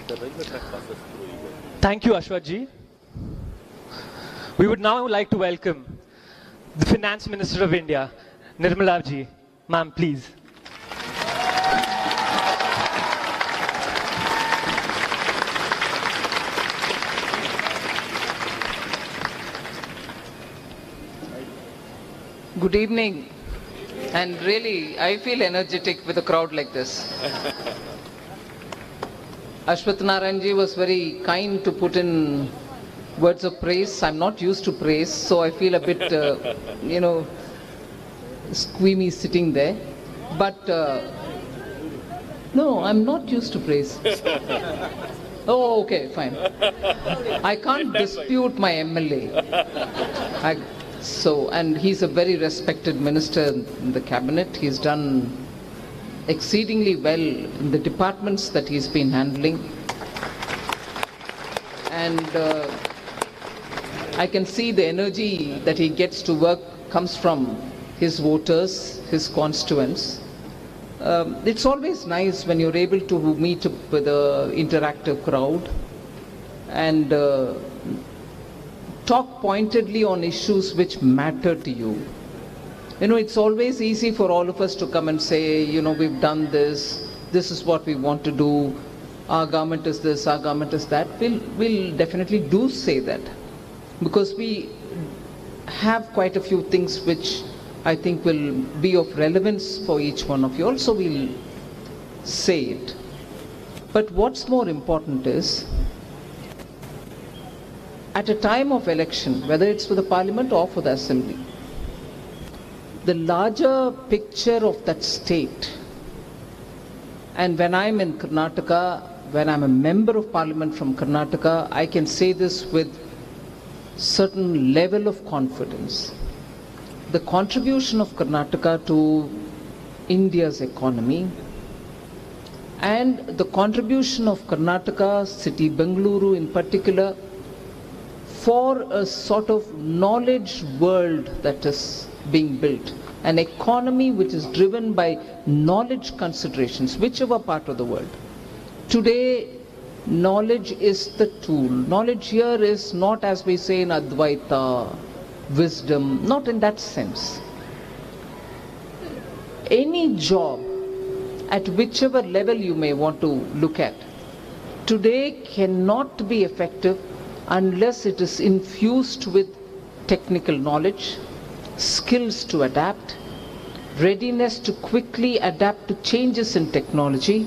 the railway track passes through here. Thank you, Ashwath-ji. We would now like to welcome the Finance Minister of India, Nirmala-ji. Ma'am, please. Good evening. And really, I feel energetic with a crowd like this. Ashwath Narayan was very kind to put in words of praise. I'm not used to praise, so I feel a bit, squeamy sitting there. But, no, I'm not used to praise. Oh, okay, fine. I can't dispute my MLA. And he's a very respected minister in the cabinet. He's done exceedingly well in the departments that he's been handling. And I can see the energy that he gets to work comes from his voters, his constituents. It's always nice when you're able to meet up with an interactive crowd and talk pointedly on issues which matter to you. It's always easy for all of us to come and say, we've done this, this is what we want to do, our government is this, our government is that. We'll definitely do say that, because we have quite a few things which I think will be of relevance for each one of you all, so we'll say it. But what's more important is, at a time of election, whether it's for the parliament or for the assembly, the larger picture of that state, and when I'm in Karnataka, when I'm a member of parliament from Karnataka, I can say this with certain level of confidence. The contribution of Karnataka to India's economy and the contribution of Karnataka, city Bengaluru in particular, for a sort of knowledge world that is being built, an economy which is driven by knowledge considerations, whichever part of the world. Today, knowledge is the tool. Knowledge here is not, as we say in Advaita, wisdom, not in that sense. Any job, at whichever level you may want to look at, today cannot be effective unless it is infused with technical knowledge, skills to adapt, readiness to quickly adapt to changes in technology,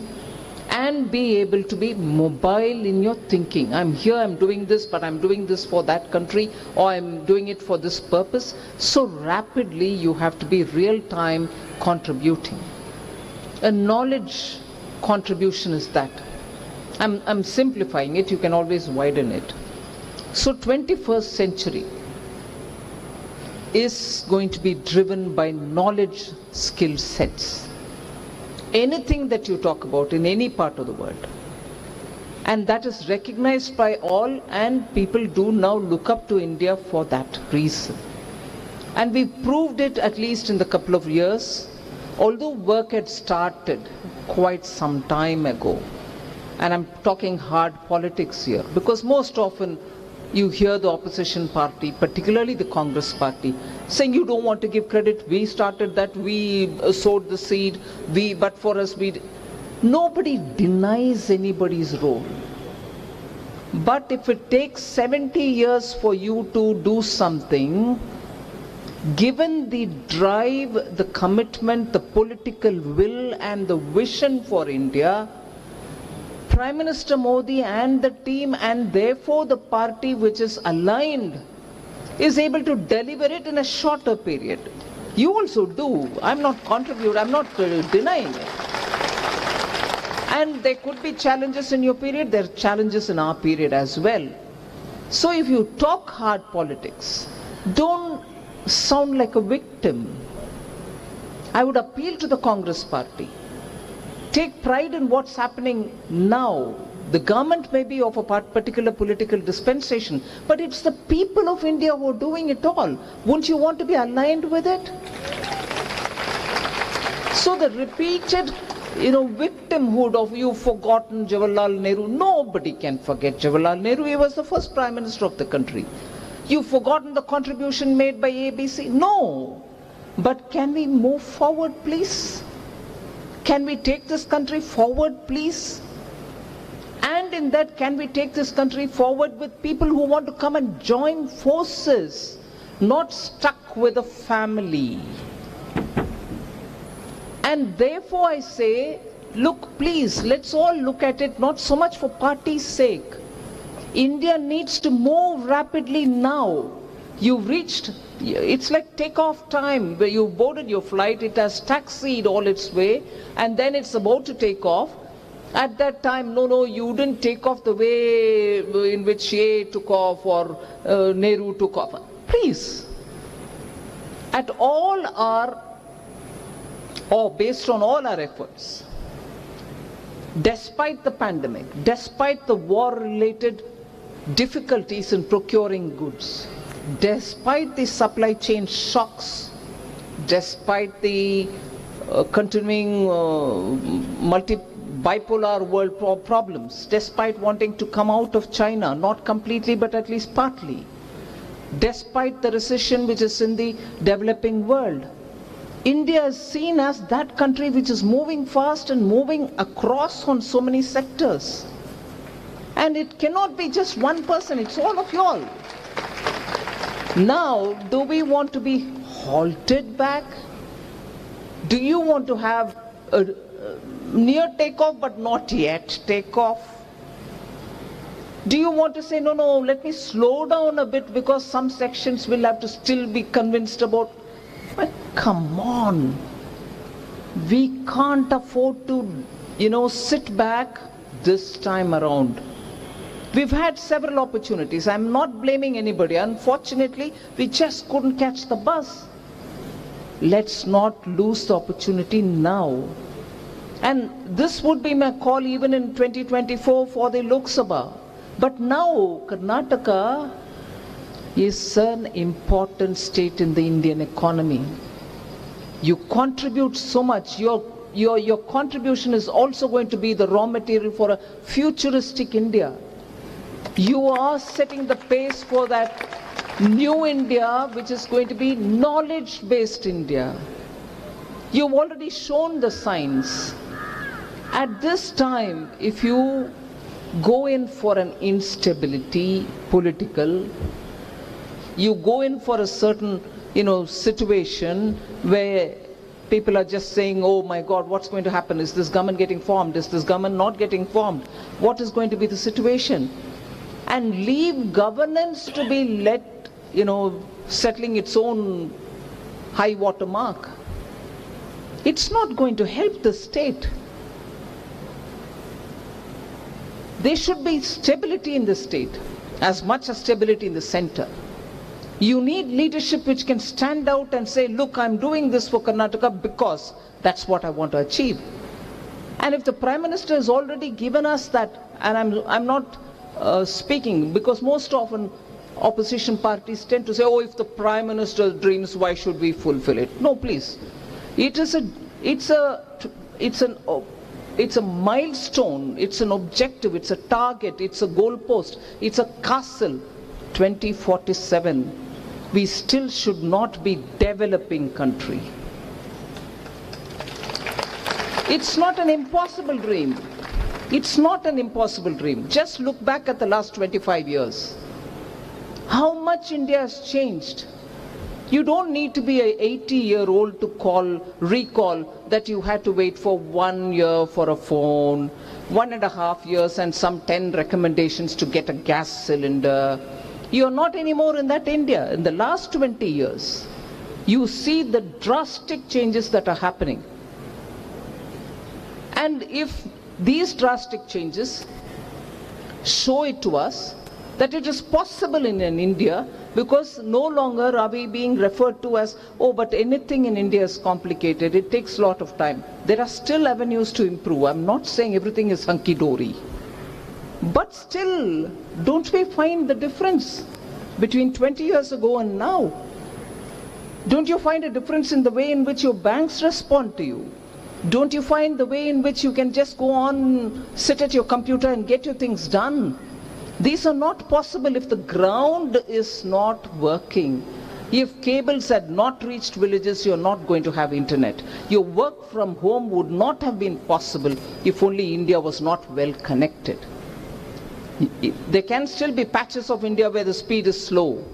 and be able to be mobile in your thinking. I'm here, I'm doing this, but I'm doing this for that country, or I'm doing it for this purpose. So rapidly you have to be real-time contributing. A knowledge contribution is that. I'm simplifying it, you can always widen it. So 21st century is going to be driven by knowledge skill sets. Anything that you talk about in any part of the world. And that is recognized by all, and people do now look up to India for that reason. And we proved it at least in the couple of years, although work had started quite some time ago. And I'm talking hard politics here, because most often you hear the opposition party, particularly the Congress party, saying you don't want to give credit, we started that, we sowed the seed, but for us, nobody denies anybody's role. But if it takes 70 years for you to do something, given the drive, the commitment, the political will and the vision for India, Prime Minister Modi and the team, and therefore the party which is aligned, is able to deliver it in a shorter period. You also do. I'm not denying it. And there could be challenges in your period, there are challenges in our period as well. So if you talk hard politics, don't sound like a victim. I would appeal to the Congress party. Take pride in what's happening now. The government may be of a particular political dispensation, but it's the people of India who are doing it all. Wouldn't you want to be aligned with it? So the repeated victimhood of you've forgotten Jawaharlal Nehru. Nobody can forget Jawaharlal Nehru. He was the first Prime Minister of the country. You've forgotten the contribution made by ABC. No. But can we move forward, please? Can we take this country forward, please? And in that, can we take this country forward with people who want to come and join forces, not stuck with a family? And therefore I say, look, please, let's all look at it not so much for party's sake. India needs to move rapidly now. You've reached, it's like takeoff time, where you've boarded your flight, it has taxied all its way, and then it's about to take off. At that time, no, you didn't take off the way in which Shea took off or Nehru took off. Please, at all our, or based on all our efforts, despite the pandemic, despite the war-related difficulties in procuring goods, despite the supply chain shocks, despite the continuing bipolar world problems, despite wanting to come out of China, not completely but at least partly, despite the recession which is in the developing world, India is seen as that country which is moving fast and moving across on so many sectors. And it cannot be just one person, it's all of you all. Now, do we want to be halted back? Do you want to have a near takeoff but not yet takeoff? Do you want to say, no, let me slow down a bit because some sections will have to still be convinced about? But come on. We can't afford to, sit back this time around. We've had several opportunities. I'm not blaming anybody. Unfortunately, we just couldn't catch the bus. Let's not lose the opportunity now. And this would be my call even in 2024 for the Lok Sabha. But now, Karnataka is an important state in the Indian economy. You contribute so much. Your contribution is also going to be the raw material for a futuristic India. You are setting the pace for that new India, which is going to be knowledge-based India. You've already shown the signs. At this time, if you go in for an instability, political, you go in for a certain, situation where people are just saying, oh my God, what's going to happen? Is this government getting formed? Is this government not getting formed? What is going to be the situation? And leave governance to be let, settling its own high water mark. It's not going to help the state. There should be stability in the state, as much as stability in the center. You need leadership which can stand out and say, look, I'm doing this for Karnataka because that's what I want to achieve. And if the Prime Minister has already given us that, and I'm not speaking, because most often opposition parties tend to say, oh, if the Prime Minister dreams, why should we fulfill it? No, please. It's a milestone, it's an objective, it's a target, it's a goalpost, it's a castle. 2047. We still should not be developing country. It's not an impossible dream. It's not an impossible dream. Just look back at the last 25 years. How much India has changed. You don't need to be an 80-year-old to recall that you had to wait for 1 year for a phone, 1.5 years and some 10 recommendations to get a gas cylinder. You're not anymore in that India. In the last 20 years, you see the drastic changes that are happening. And if these drastic changes show it to us that it is possible in an India, because no longer are we being referred to as, oh, but anything in India is complicated, it takes a lot of time. There are still avenues to improve. I'm not saying everything is hunky-dory. But still, don't we find the difference between 20 years ago and now? Don't you find a difference in the way in which your banks respond to you? Don't you find the way in which you can just go on, sit at your computer and get your things done? These are not possible if the ground is not working. If cables had not reached villages, you're not going to have internet. Your work from home would not have been possible if only India was not well connected. There can still be patches of India where the speed is slow.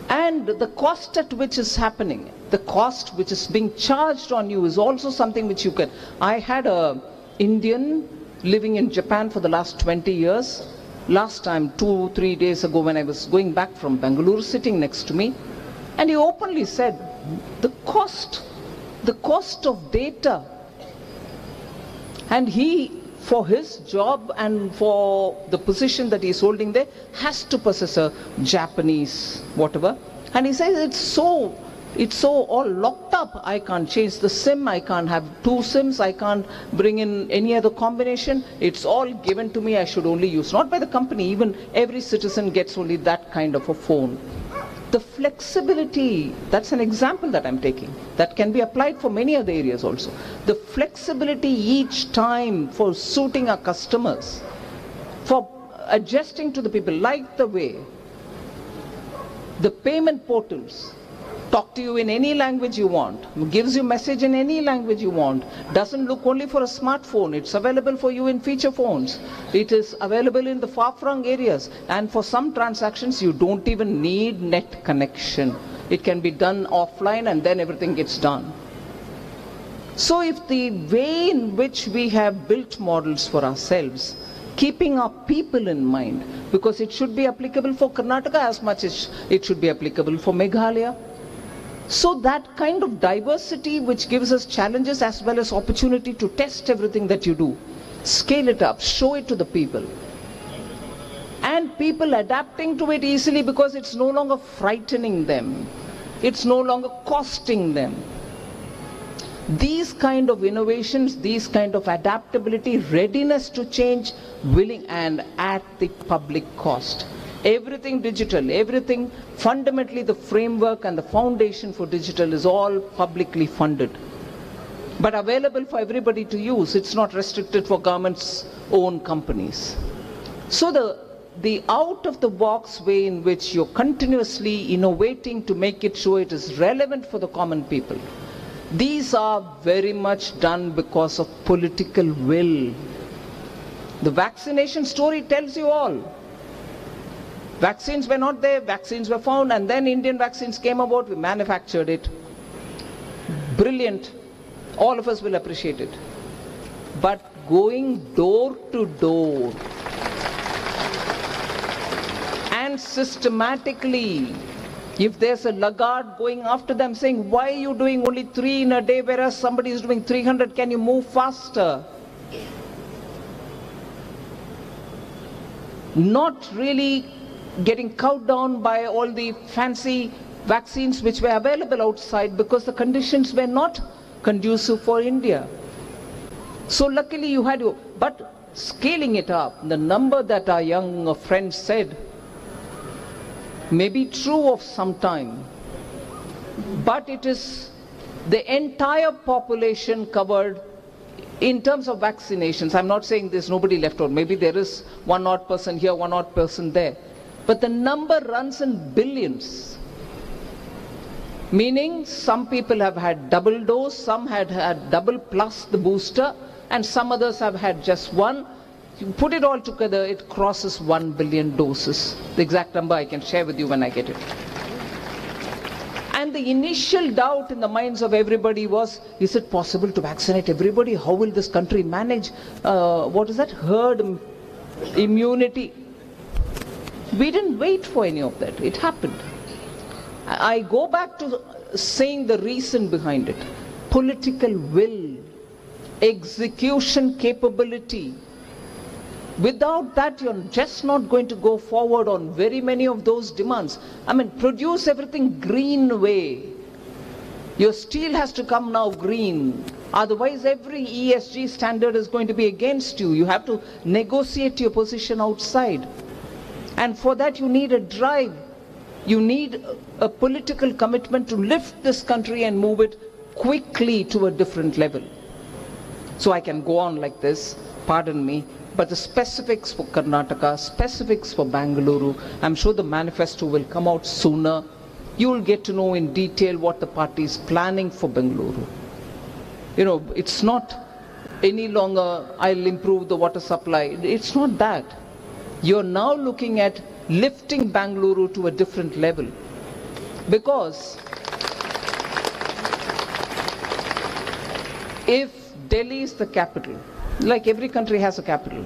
And the cost at which is happening, the cost which is being charged on you is also something which you can. I had an Indian living in Japan for the last 20 years. Last time, 2-3 days ago, when I was going back from Bangalore, sitting next to me, and he openly said, the cost of data. And he, for his job and for the position that he's holding there, has to possess a Japanese whatever. And he says it's so all locked up. I can't change the SIM, I can't have 2 SIMs, I can't bring in any other combination. It's all given to me, I should only use. Not by the company, even every citizen gets only that kind of a phone. The flexibility, that's an example that I'm taking, that can be applied for many other areas also. The flexibility each time for suiting our customers, for adjusting to the people, like the way the payment portals talk to you in any language you want, gives you message in any language you want, doesn't look only for a smartphone, it's available for you in feature phones, it is available in the far-flung areas, and for some transactions you don't even need net connection. It can be done offline and then everything gets done. So if the way in which we have built models for ourselves, keeping our people in mind, because it should be applicable for Karnataka as much as it should be applicable for Meghalaya. So that kind of diversity which gives us challenges as well as opportunity to test everything that you do, scale it up, show it to the people. And people adapting to it easily because it's no longer frightening them. It's no longer costing them. These kind of innovations, these kind of adaptability, readiness to change, willing, and at the public cost. Everything digital, everything, fundamentally the framework and the foundation for digital is all publicly funded. But available for everybody to use, it's not restricted for government's own companies. So the out-of-the-box way in which you're continuously innovating to make it so it is relevant for the common people, these are very much done because of political will. The vaccination story tells you all. Vaccines were not there, vaccines were found, and then Indian vaccines came about, we manufactured it. Brilliant. All of us will appreciate it. But going door to door and systematically, if there's a laggard going after them saying, why are you doing only 3 in a day whereas somebody is doing 300, can you move faster? Not really getting cowed down by all the fancy vaccines which were available outside because the conditions were not conducive for India. So luckily you had to, but scaling it up, the number that our young friend said may be true of some time, but it is the entire population covered in terms of vaccinations. I'm not saying there's nobody left out, maybe there is 1 odd person here, 1 odd person there. But the number runs in billions. Meaning some people have had double dose, some had had double plus the booster, and some others have had just 1. You put it all together, it crosses 1 billion doses. The exact number I can share with you when I get it. And the initial doubt in the minds of everybody was, is it possible to vaccinate everybody? How will this country manage, herd immunity? We didn't wait for any of that. It happened. I go back to saying the reason behind it. Political will, execution capability. Without that, you're just not going to go forward on very many of those demands. I mean, produce everything green way. Your steel has to come now green. Otherwise, every ESG standard is going to be against you. You have to negotiate your position outside. And for that you need a drive. You need a political commitment to lift this country and move it quickly to a different level. So I can go on like this, pardon me, but the specifics for Karnataka, specifics for Bengaluru, I'm sure the manifesto will come out sooner. You will get to know in detail what the party is planning for Bengaluru. You know, it's not any longer, I'll improve the water supply. It's not that. You're now looking at lifting Bengaluru to a different level. Because if Delhi is the capital, like every country has a capital,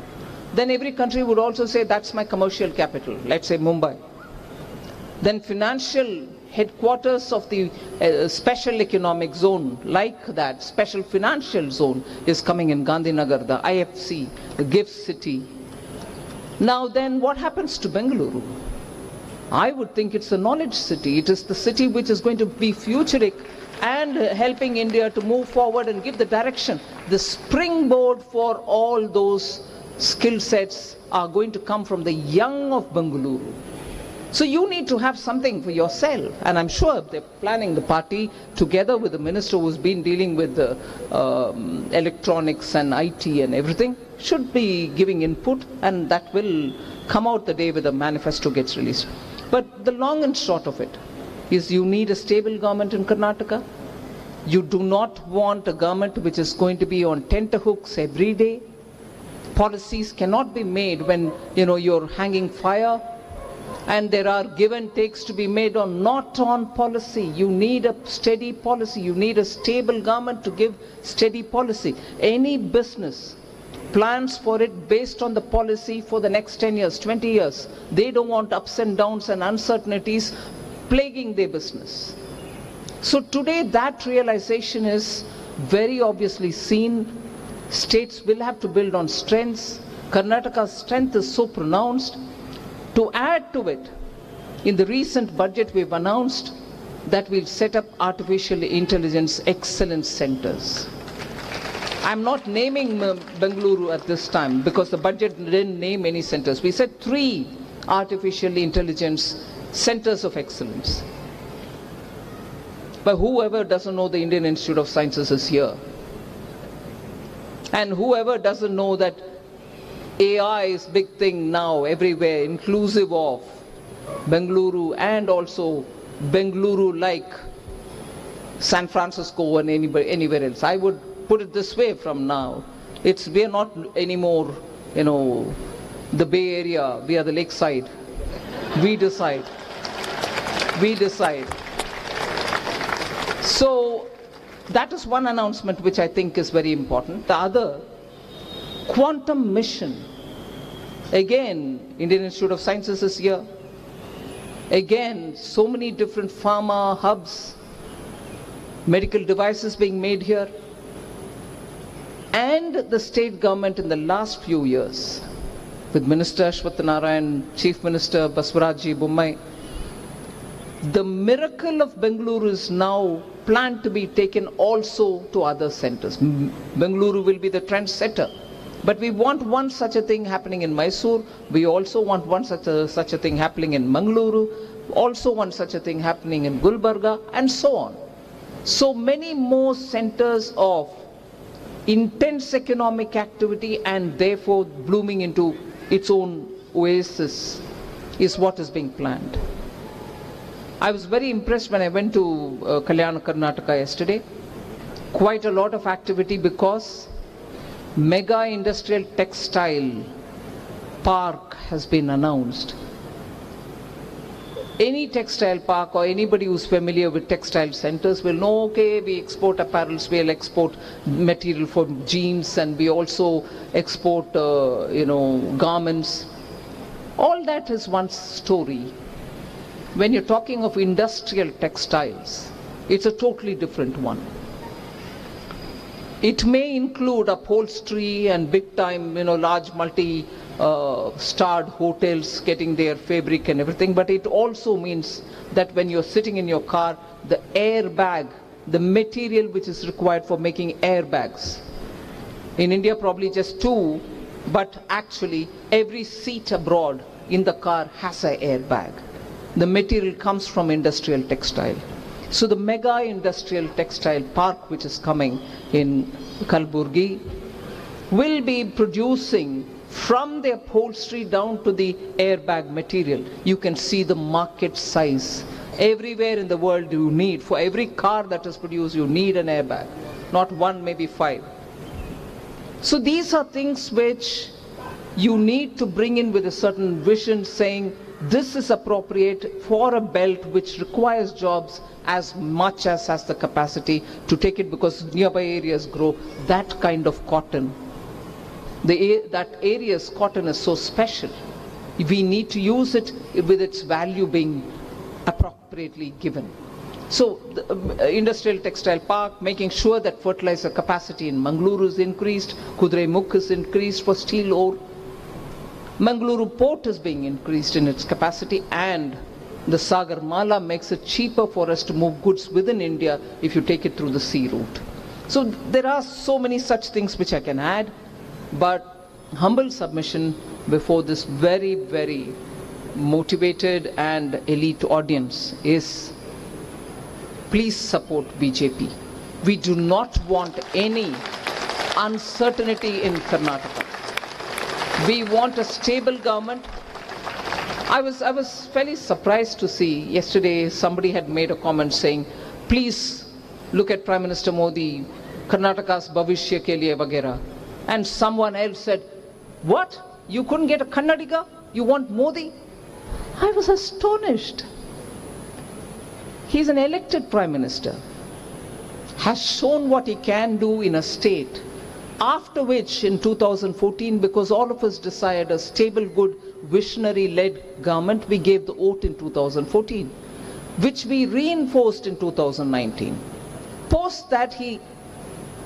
then every country would also say that's my commercial capital, let's say Mumbai. Then financial headquarters of the special economic zone, like that special financial zone, is coming in Gandhinagar, the IFC, the gift city. Now then, what happens to Bengaluru? I would think it's a knowledge city. It is the city which is going to be futuric and helping India to move forward and give the direction. The springboard for all those skill sets are going to come from the young of Bengaluru. So you need to have something for yourself, and I'm sure they're planning, the party, together with the minister who's been dealing with the electronics and IT and everything, should be giving input, and that will come out the day when the manifesto gets released. But the long and short of it is you need a stable government in Karnataka. You do not want a government which is going to be on tenterhooks every day. Policies cannot be made when, you know, you're hanging fire. And there are give and takes to be made on not on policy. You need a steady policy. You need a stable government to give steady policy. Any business plans for it based on the policy for the next 10 years, 20 years. They don't want ups and downs and uncertainties plaguing their business. So today that realization is very obviously seen. States will have to build on strengths. Karnataka's strength is so pronounced. To add to it, in the recent budget we've announced that we'll set up artificial intelligence excellence centers. I'm not naming Bengaluru at this time because the budget didn't name any centers. We said 3 artificial intelligence centers of excellence. But whoever doesn't know the Indian Institute of Sciences is here. And whoever doesn't know that AI is big thing now everywhere, inclusive of Bengaluru and also Bengaluru like San Francisco and anywhere else. I would put it this way from now. We are not anymore, you know, the Bay Area, we are the lakeside. We decide. We decide. So that is one announcement which I think is very important. The other, quantum mission. Again, Indian Institute of Sciences is here. Again, so many different pharma hubs, medical devices being made here. And the state government in the last few years, with Minister Ashwath Narayan, Chief Minister Baswarajji Bommai, the miracle of Bengaluru is now planned to be taken also to other centers. Bengaluru will be the trendsetter. But we want one such a thing happening in Mysore. We also want one such a thing happening in Mangaluru. Also one such a thing happening in Gulbarga, and so on. So many more centers of intense economic activity and therefore blooming into its own oasis is what is being planned. I was very impressed when I went to Kalyana, Karnataka yesterday. Quite a lot of activity because mega industrial textile park has been announced. Any textile park or anybody who's familiar with textile centers will know, okay, we export apparels, we'll export material for jeans, and we also export, garments. All that is one story. When you're talking of industrial textiles, it's a totally different one. It may include upholstery and big time, large multi-starred hotels getting their fabric and everything, but it also means that when you're sitting in your car, the airbag, the material which is required for making airbags. In India, probably just 2, but actually every seat abroad in the car has an airbag. The material comes from industrial textile. So the mega industrial textile park which is coming in Kalburgi will be producing from the upholstery down to the airbag material. You can see the market size. Everywhere in the world you need, for every car that is produced, you need an airbag. Not one, maybe 5. So these are things which you need to bring in with a certain vision, saying this is appropriate for a belt which requires jobs as much as has the capacity to take it, because nearby areas grow that kind of cotton. That area's cotton is so special. We need to use it with its value being appropriately given. So the industrial textile park, making sure that fertilizer capacity in Mangaluru is increased, Kudremukh is increased for steel ore, Mangaluru port is being increased in its capacity, and the Sagarmala makes it cheaper for us to move goods within India if you take it through the sea route. So there are so many such things which I can add, but humble submission before this very, very motivated and elite audience is, please support BJP. We do not want any uncertainty in Karnataka. We want a stable government. I was fairly surprised to see yesterday somebody had made a comment saying, please look at Prime Minister Modi, Karnataka's bhavishya ke liye vagera. And someone else said, what? You couldn't get a Kannadiga? You want Modi? I was astonished. He's an elected Prime Minister, has shown what he can do in a state, after which in 2014, because all of us desired a stable, good, visionary-led government, we gave the vote in 2014, which we reinforced in 2019. Post that, he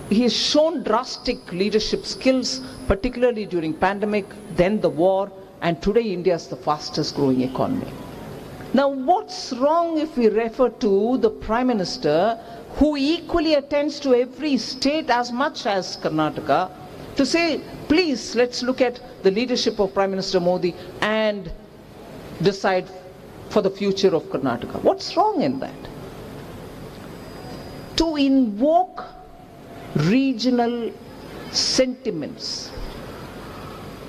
has shown drastic leadership skills, particularly during pandemic, then the war, and today India is the fastest growing economy. Now, what's wrong if we refer to the Prime Minister, who equally attends to every state as much as Karnataka, to say, please, let's look at the leadership of Prime Minister Modi and decide for the future of Karnataka. What's wrong in that? To invoke regional sentiments,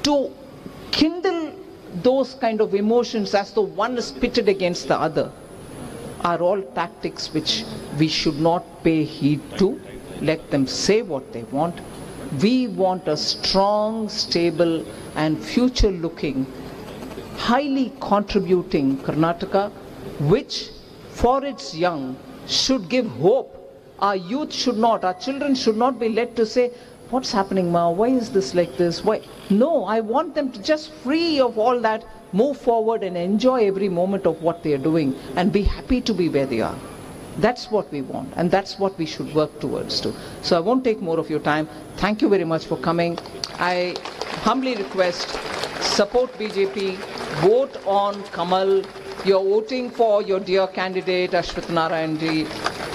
to kindle those kind of emotions as though one is pitted against the other, are all tactics which we should not pay heed to. Let them say what they want. We want a strong, stable and future-looking, highly contributing Karnataka, which for its young should give hope. Our youth should not, our children should not be led to say, what's happening, Ma? Why is this like this? Why? No, I want them to just free of all that, move forward and enjoy every moment of what they are doing and be happy to be where they are. That's what we want, and that's what we should work towards too. So I won't take more of your time. Thank you very much for coming. I humbly request, support BJP, vote on Kamal. You're voting for your dear candidate Ashwat Narayan ji.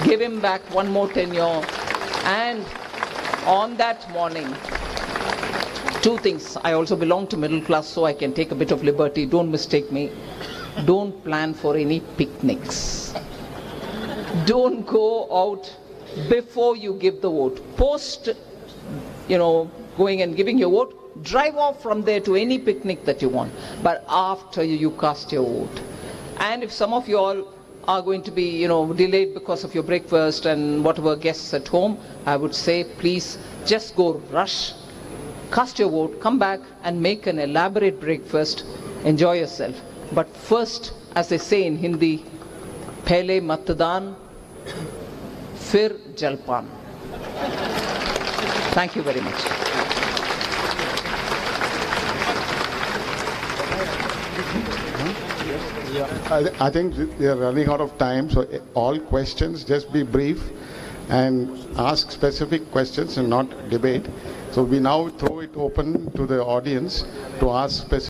Give him back one more tenure. And on that morning, two things. I also belong to middle class, so I can take a bit of liberty. Don't mistake me. Don't plan for any picnics. Don't go out before you give the vote. Post, going and giving your vote, drive off from there to any picnic that you want. But after you cast your vote. And if some of you all are going to be, delayed because of your breakfast and whatever guests at home, I would say, please just go rush, cast your vote, come back and make an elaborate breakfast, enjoy yourself. But first, as they say in Hindi, pehle matdan, fir jalpan. Thank you very much. I think we are running out of time, so all questions, just be brief and ask specific questions and not debate. So we now throw it open to the audience to ask specific